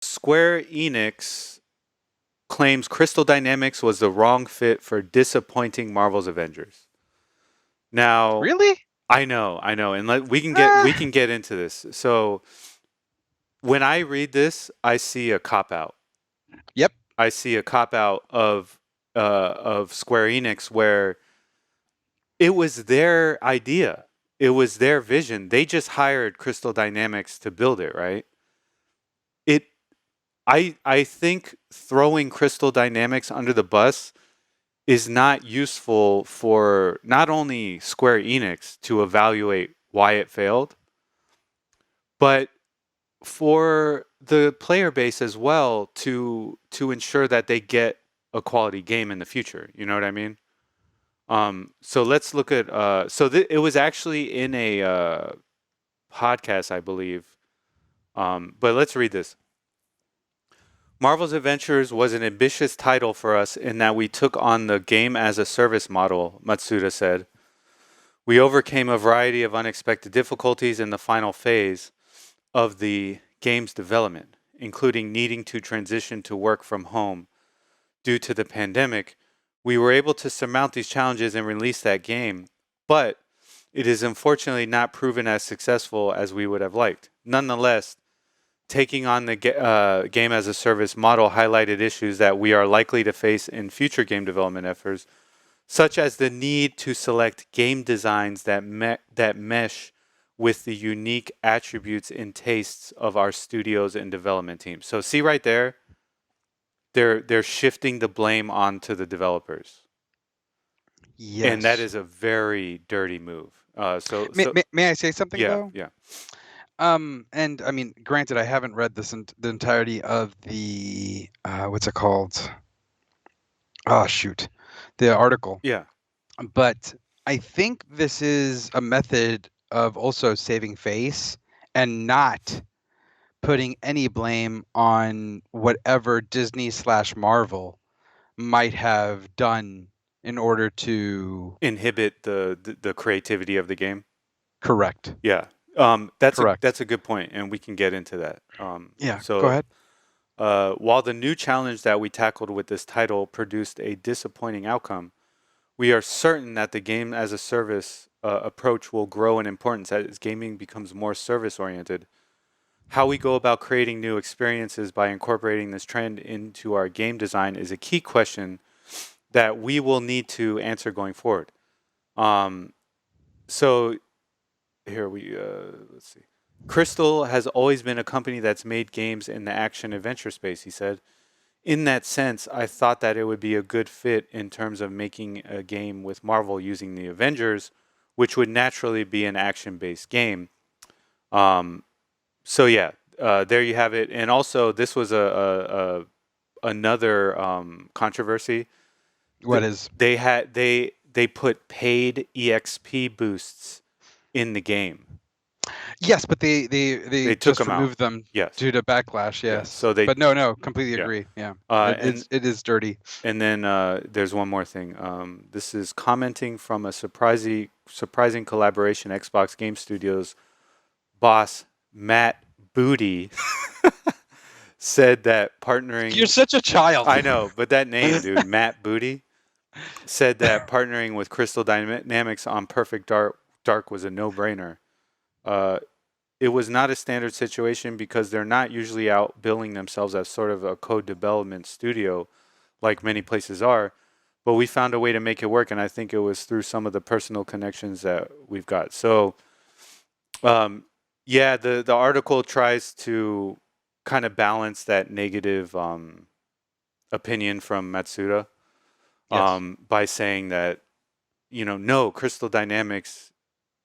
Square Enix claims Crystal Dynamics was the wrong fit for disappointing Marvel's Avengers. Now, Really? I know, and we Ah, can get into this. So when I read this, I see a cop out. yep. I see a cop out of Square Enix where it was their idea. It was their vision. They just hired Crystal Dynamics to build it, right? It I think throwing Crystal Dynamics under the bus is not useful for not only Square Enix to evaluate why it failed, but for the player base as well to ensure that they get a quality game in the future. You know what I mean? So let's look at. It was actually in a podcast, I believe. But let's read this. Marvel's Adventures was an ambitious title for us in that we took on the game as a service model, Matsuda said. We overcame a variety of unexpected difficulties in the final phase of the game's development, including needing to transition to work from home due to the pandemic. We were able to surmount these challenges and release that game, but it is unfortunately not proven as successful as we would have liked. Nonetheless, taking on the game as a service model highlighted issues that we are likely to face in future game development efforts, such as the need to select game designs that mesh with the unique attributes and tastes of our studios and development teams. So see right there, they're shifting the blame onto the developers, and that Yes. is a very dirty move. May, may, may I say something Yeah, though? yeah. And I mean, granted, I haven't read the entirety of the what's it called? Oh shoot, the article. Yeah. But I think this is a method of also saving face and not putting any blame on whatever Disney slash Marvel might have done in order to Inhibit the creativity of the game. correct. Yeah. Correct. That's a good point, and we can get into that. Yeah, go ahead. While the new challenge that we tackled with this title produced a disappointing outcome, we are certain that the game as a service approach will grow in importance as gaming becomes more service oriented. How we go about creating new experiences by incorporating this trend into our game design is a key question that we will need to answer going forward. Um, so here we let's see. Crystal has always been a company that's made games in the action adventure space, he said. In that sense, I thought that it would be a good fit in terms of making a game with Marvel using the Avengers, which would naturally be an action based game. Um, so, yeah, there you have it. And also, this was another controversy. What is They put paid EXP boosts in the game. yes, but they They took just them out. removed them Yes. due to backlash. Yeah. Yes, So they but no, completely yeah. agree. Yeah, Uh, it, and it is dirty. And then there's one more thing. This is commenting from a surprising collaboration. Xbox Game Studios boss Matt Booty said that You're partnering. such a child. I know, but that name, dude, Matt Booty, said that partnering with Crystal Dynamics on Dark was a no-brainer. Uh, it was not a standard situation because they're not usually out billing themselves as sort of a code development studio like many places are. But we found a way to make it work, and I think it was through some of the personal connections that we've got. So, um, yeah, the article tries to kind of balance that negative opinion from Matsuda Yes. by saying that no, Crystal Dynamics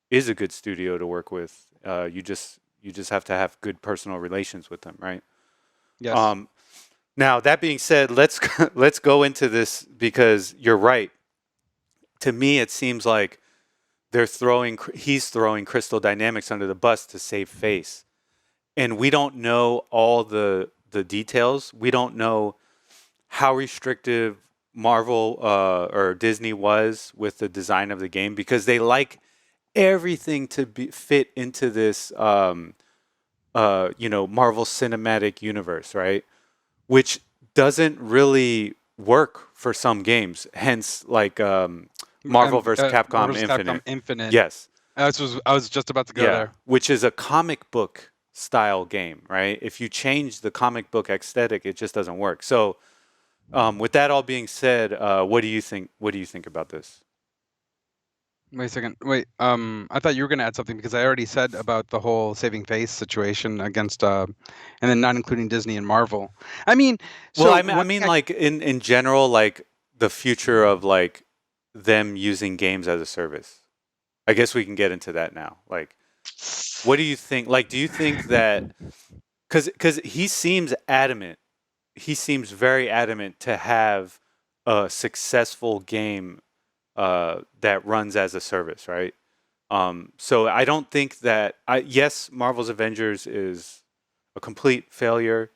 is a good studio to work with. You just have to have good personal relations with them, right? Yes. Um, Now that being said, let's go into this because you're right. To me, it seems like he's throwing Crystal Dynamics under the bus to save face, and we don't know all the details. We don't know how restrictive Marvel or Disney was with the design of the game because they like everything to fit into this Marvel Cinematic Universe, right? Which doesn't really work for some games. Hence, like Marvel vs. Marvel Capcom vs. Capcom Infinite. Infinite. Yes, I was just about to go yeah, there. which is a comic book style game, right? If you change the comic book aesthetic, it just doesn't work. So, with that all being said, what do you think? What do you think about this? Wait a second. Wait. I thought you were going to add something because I already said about the whole saving face situation against, and then not including Disney and Marvel. I mean, Well, so I one mean, thing like in general, like the future of like them using games as a service. I guess we can get into that now. Like, what do you think? Like, do you think that because he seems adamant, he seems very adamant to have a successful game that runs as a service, right? So I don't think that yes, Marvel's Avengers is a complete failure.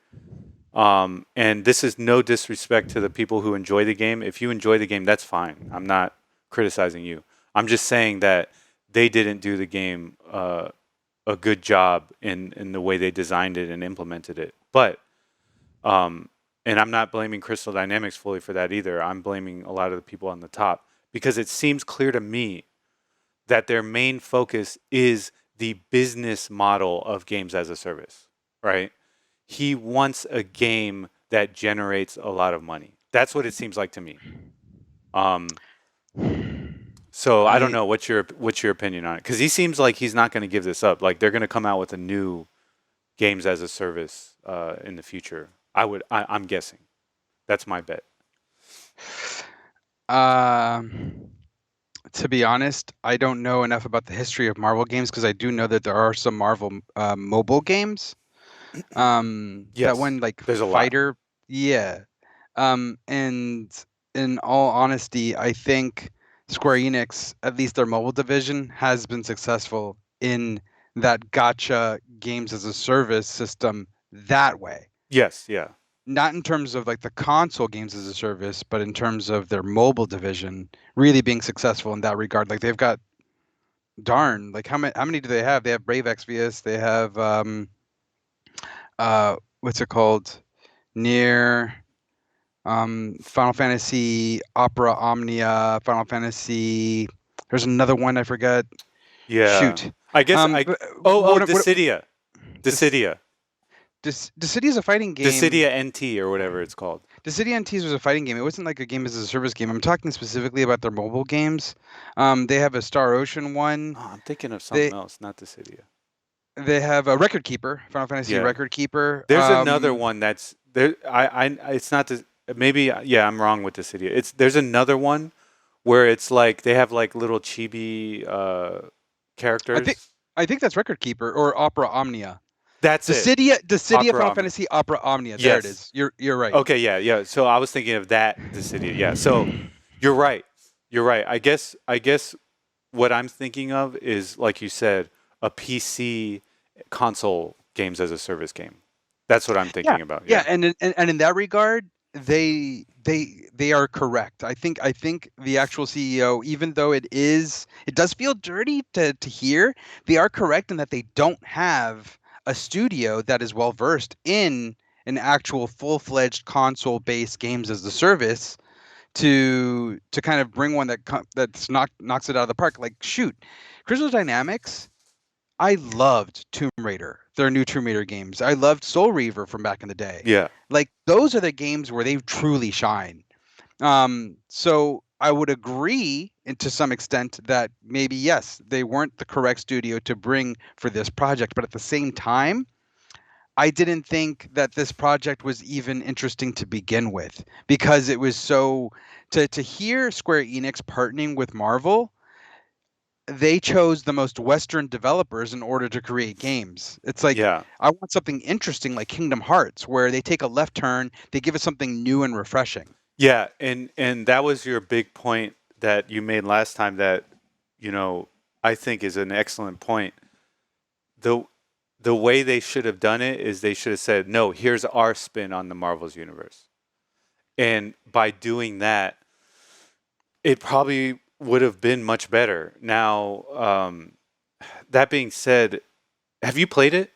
And this is no disrespect to the people who enjoy the game. If you enjoy the game, that's fine. I'm not criticizing you. I'm just saying that they didn't do the game a good job in the way they designed it and implemented it. But and I'm not blaming Crystal Dynamics fully for that either. I'm blaming a lot of the people on the top because it seems clear to me that their main focus is the business model of games as a service, right? He wants a game that generates a lot of money. That's what it seems like to me. Um, so I don't I know what's your opinion on it because he seems like he's not going to give this up. Like they're going to come out with a new games as a service in the future. I'm guessing. That's my bet. um to be honest, I don't know enough about the history of Marvel games because I do know that there are some Marvel mobile games. That Yes, one like there's a lot. fighter, yeah. And in all honesty, I think Square Enix, at least their mobile division, has been successful in that gotcha games as a service system that way. Yes, yeah, Not in terms of like the console games as a service, but in terms of their mobile division really being successful in that regard. Like they've got darn, like how many do they have? They have Brave Exvius, they have what's it called? Near Final Fantasy Opera Omnia, Final Fantasy. There's another one I forget. yeah. Shoot. I guess I. But Oh, what Dissidia, this Dissidia, Dissidia is a fighting game. Dissidia NT or whatever it's called. Dissidia NTs was a fighting game. It wasn't like a game as a service game. I'm talking specifically about their mobile games. They have a Star Ocean one. Oh, I'm thinking of something They else, not Dissidia. they have a Record Keeper, Final Fantasy Yeah, Record Keeper. there's another one that's there. It's not this. Maybe yeah, I'm wrong with Dissidia. There's another one where it's like they have like little chibi I think characters. I think that's Record Keeper or Opera Omnia. That's it. Dissidia Opera Final Omni. Fantasy Opera Omnia. There it Yes. is. You're right. Okay. Yeah. Yeah. So I was thinking of that Dissidia. Yeah. So you're right. You're right. I guess what I'm thinking of is like you said, a PC console games as a service game. That's what I'm Yeah, thinking about. yeah, Yeah. and in that regard, they are correct. I think the actual CEO, even though it does feel dirty to hear, they are correct in that they don't have a studio that is well versed in an actual full-fledged console-based games as a service to kind of bring one that's knocks it out of the park. Like shoot, Crystal Dynamics. I loved Tomb Raider, their new Tomb Raider games. I loved Soul Reaver from back in the day. Yeah. Like those are the games where they truly shine. So I would agree to some extent that maybe yes, they weren't the correct studio to bring for this project, but at the same time, I didn't think that this project was even interesting to begin with because it was so to hear Square Enix partnering with Marvel, they chose the most Western developers in order to create games. It's like Yeah. I want something interesting like Kingdom Hearts, where they take a left turn, they give us something new and refreshing. Yeah. And that was your big point that you made last time that you know I think is an excellent point. The the way they should have done it is they should have said, "No, here's our spin on the Marvel's universe." And by doing that, it probably would have been much better. Now, that being said, have you played it?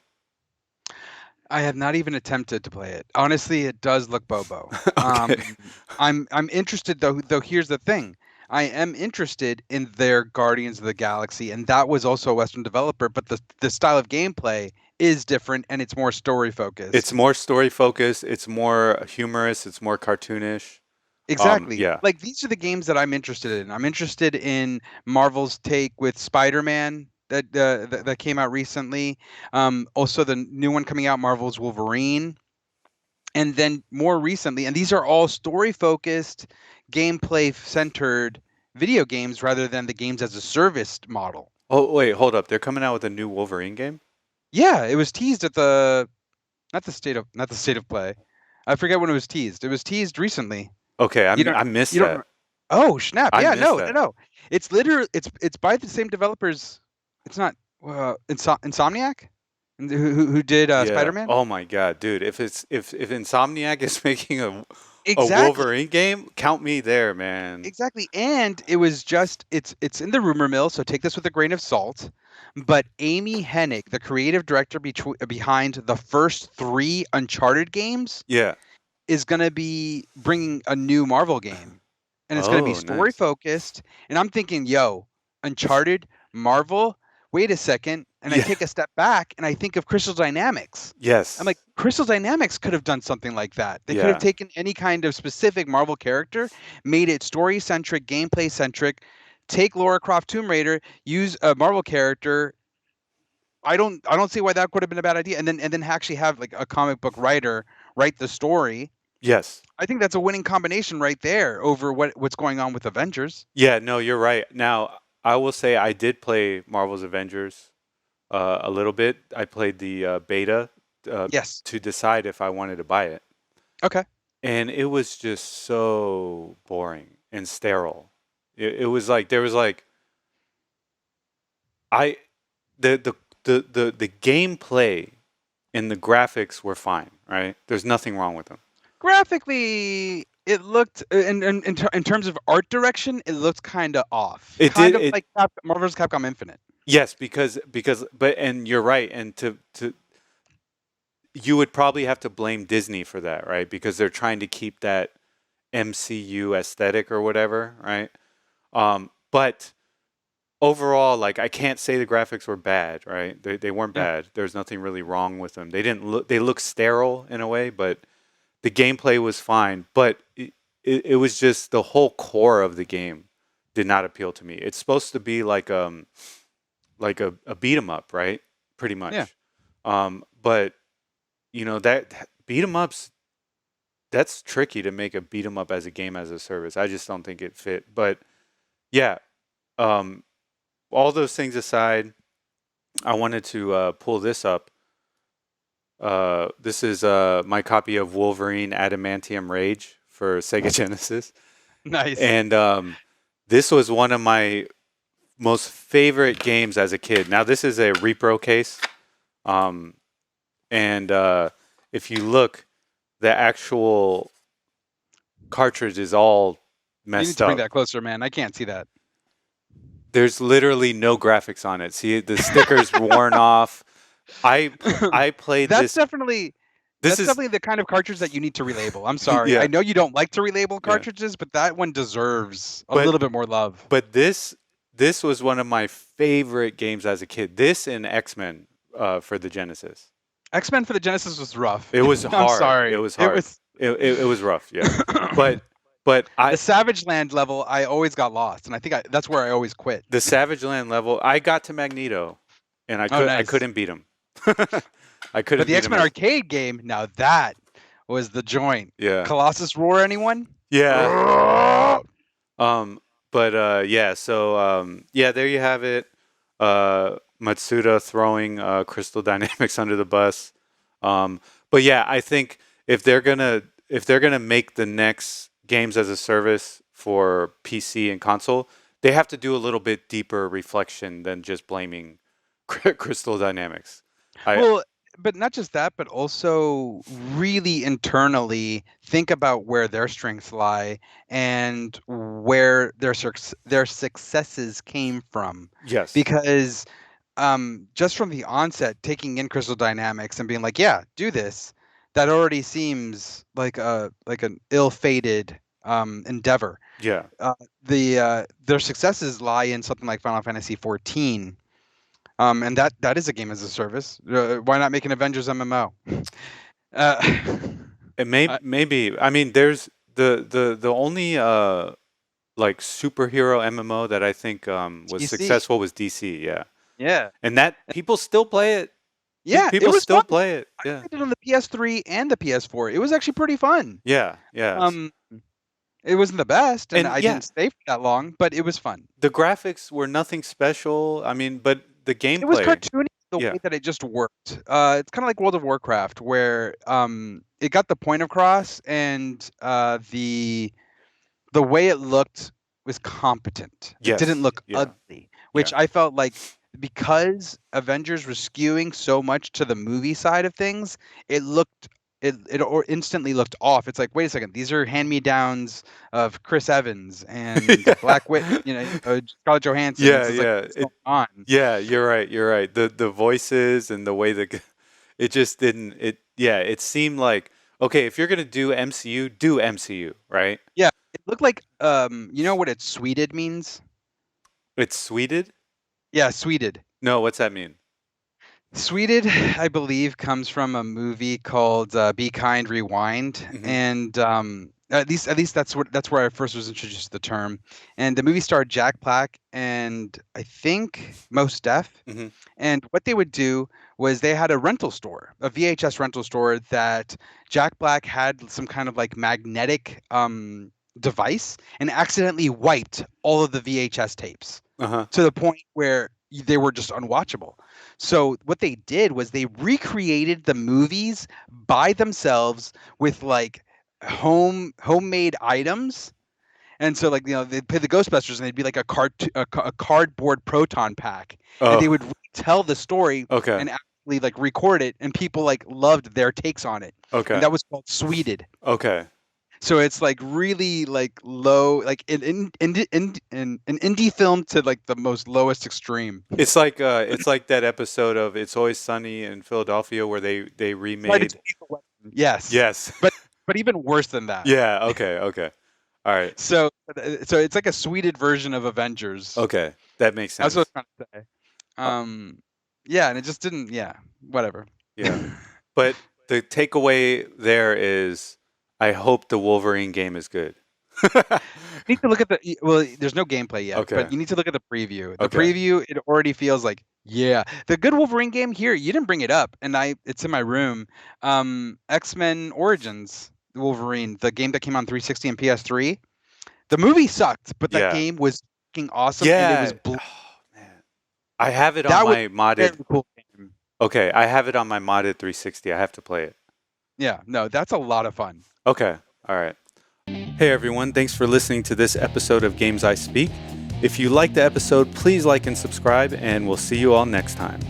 I have not even attempted to play it. Honestly, it does look bobo. Okay. I'm interested though. Though here's the thing, I am interested in their Guardians of the Galaxy, and that was also a Western developer, but the style of gameplay is different and it's more story It's focused. more story focused. It's more humorous. It's more cartoonish. Exactly. Yeah. Like these are the games that I'm interested in. I'm interested in Marvel's take with Spider-Man that came out recently. Also the new one coming out, Marvel's Wolverine, and then more recently, and these are all story focused, gameplay centered video games rather than the games as a service model. Oh wait, hold up. They're coming out with a new Wolverine game. Yeah, it was teased at the not the state of play. I forget when it was teased. It was teased recently. Okay, You don't I missed you don't that. rem- Oh, snap. I Yeah, missed no, no, that. no. It's literally it's by the same developers. It's not Insomniac who did Yeah. Spider-Man? Oh my god, dude. If Insomniac is making a Exactly. Wolverine game, count me there, man. Exactly. And it was just it's in the rumor mill, so take this with a grain of salt. But Amy Hennig, the creative director behind the first 3 Uncharted games, Yeah. is going to be bringing a new Marvel game. And it's going to be Oh, story nice. focused. And I'm thinking, yo, Uncharted, Marvel, wait a second. And I Yeah. take a step back and I think of Crystal Dynamics. I'm like, Yes. Crystal Dynamics could have done something like that. They could have Yeah. taken any kind of specific Marvel character, made it story centric, gameplay centric, take Laura Croft Tomb Raider, use a Marvel character. I don't see why that could have been a bad idea. And then actually have like a comic book writer write the story. Yes. I think that's a winning combination right there over what's going on with Avengers. Yeah, no, you're right. Now, I will say I did play Marvel's Avengers a little bit. I played the beta uh, Yes. to decide if I wanted to buy it. Okay. And it was just so boring and sterile. It was like there was like I the the the gameplay and the graphics were fine, right? There's nothing wrong with them. Graphically, it looked in terms of art direction, it looked kind of off, It kind did of it like Marvel's Capcom Infinite. yes, because but and you're right and to you would probably have to blame Disney for that, right? Because they're trying to keep that MCU aesthetic or whatever, right? But overall, like I can't say the graphics were bad, right? They weren't Yeah. bad. There's nothing really wrong with them. They didn't look they look sterile in a way, but the gameplay was fine. But it was just the whole core of the game did not appeal to me. It's supposed to be like a beat 'em up, right? Pretty Yeah. much. But you know that beat 'em ups that's tricky to make a beat 'em up as a game as a service. I just don't think it fit. But yeah, um, all those things aside, I wanted to pull this up. This is my copy of Wolverine Adamantium Rage for Sega Genesis, Nice. and this was one of my most favorite games as a kid. Now this is a repro case, um, and if you look, the actual cartridge is all You need messed to bring up. that closer, man. I can't see that. There's literally no graphics on it. See, the stickers worn off. I played That's this. definitely This that's is definitely the kind of cartridge that you need to relabel. I'm sorry. I yeah, know you don't like to relabel yeah. cartridges, but that one deserves a But little bit more love. this was one of my favorite games as a kid. This and X Men for the Genesis. X-Men for the Genesis was rough. It was I'm hard. It sorry. was It hard. was It was rough. Yeah, but but the I Savage Land level. I always got lost, and I think that's where I always quit. the Savage Land level. I got to Magneto, and Oh, I nice. couldn't beat him. I But couldn't the beat him X-Men as arcade game, now that was the joint. yeah Colossus Roar, anyone? yeah. Roar! Um, but yeah, so yeah, there you have it. Matsuda throwing Crystal Dynamics under the bus. But yeah, I think if they're gonna make the next games as a service for PC and console, they have to do a little bit deeper reflection than just blaming Crystal Dynamics. I Well, but not just that, but also really internally think about where their strengths lie and where their successes came from. yes, Because just from the onset, taking in Crystal Dynamics and being like, yeah, do this, that already seems like an ill-fated endeavor. Yeah. Their successes lie in something like Final Fantasy 14, and that is a game as a service. Why not make an Avengers MMO? Uh, It may uh, maybe I mean there's the only like superhero MMO that I think was DC, successful was DC, yeah. yeah, And that people still play it. yeah, it People was fun. still play it. I Yeah. played it on the PS3 and the PS4. It was actually pretty fun. Yeah, yes. Um, it wasn't the best, and And I yeah, didn't stay for that long, but it was fun. the graphics were nothing special. I mean, but the It was gameplay, cartoony the yeah. way that it just worked. It's kind of like World of Warcraft, where it got the point across, and the way it looked was competent. It didn't Yes. look Yeah. ugly, Yeah. which I felt like because Avengers was skewing so much to the movie side of things, it looked instantly looked off. It's like, wait a second, these are hand-me-downs of Chris Evans and Black Wit, Scarlett Johansson. Yeah, It's just like, yeah. what's going on? Yeah, you're right. You're right. The voices and the way it just didn't yeah, it seemed like okay, if you're going to do MCU, do MCU, right? Yeah, it looked like you know what it's sweeted means? It's sweeted? Yeah, sweeted. No, what's that mean? Sweeted, I believe, comes from a movie called Be Kind, Rewind, Mhm. and at least that's where I first was introduced to the term. And the movie starred Jack Black and I think Mos Def. Mhm. And what they would do was they had a rental store, a VHS rental store that Jack Black had some kind of like magnetic device and accidentally wiped all of the VHS tapes Uh-huh. to the point where they were just unwatchable. So what they did was they recreated the movies by themselves with like homemade items. And so like they'd play the Ghostbusters and they'd be like a cardboard proton pack, and they Oh, would tell the story okay. and actually like record it, and people like loved their takes on it, and Okay. that was called Sweeted. Okay. So it's like really like low, like in an indie film to like the most lowest extreme. It's like that episode of It's Always Sunny in Philadelphia where they Right, it's remade. Lethal Weapon. Yes, Yes. but even worse than that. Yeah, okay, okay. All right. So it's like a sweeted version of Avengers. Okay. That makes That's what sense. I was trying to say. Uh, Yeah, and it just didn't. Yeah, whatever. yeah. But the takeaway there is I hope the Wolverine game is good. You need to look at well, there's no gameplay yet, Okay. but you need to look at the preview. The Okay. preview, it already feels like, yeah, the good Wolverine game here. You didn't bring it up, and it's in my room. X-Men Origins Wolverine, the game that came on 360 and PS3. The movie sucked, but that Yeah. game was fucking awesome, and it Yeah. was Oh, man. I have it on that was my a very modded. cool game. Okay, I have it on my modded 360. I have to play it. Yeah, no, that's a lot of fun. Okay. All right. Hey everyone, thanks for listening to this episode of Games I Speak. If you liked the episode, please like and subscribe, and we'll see you all next time.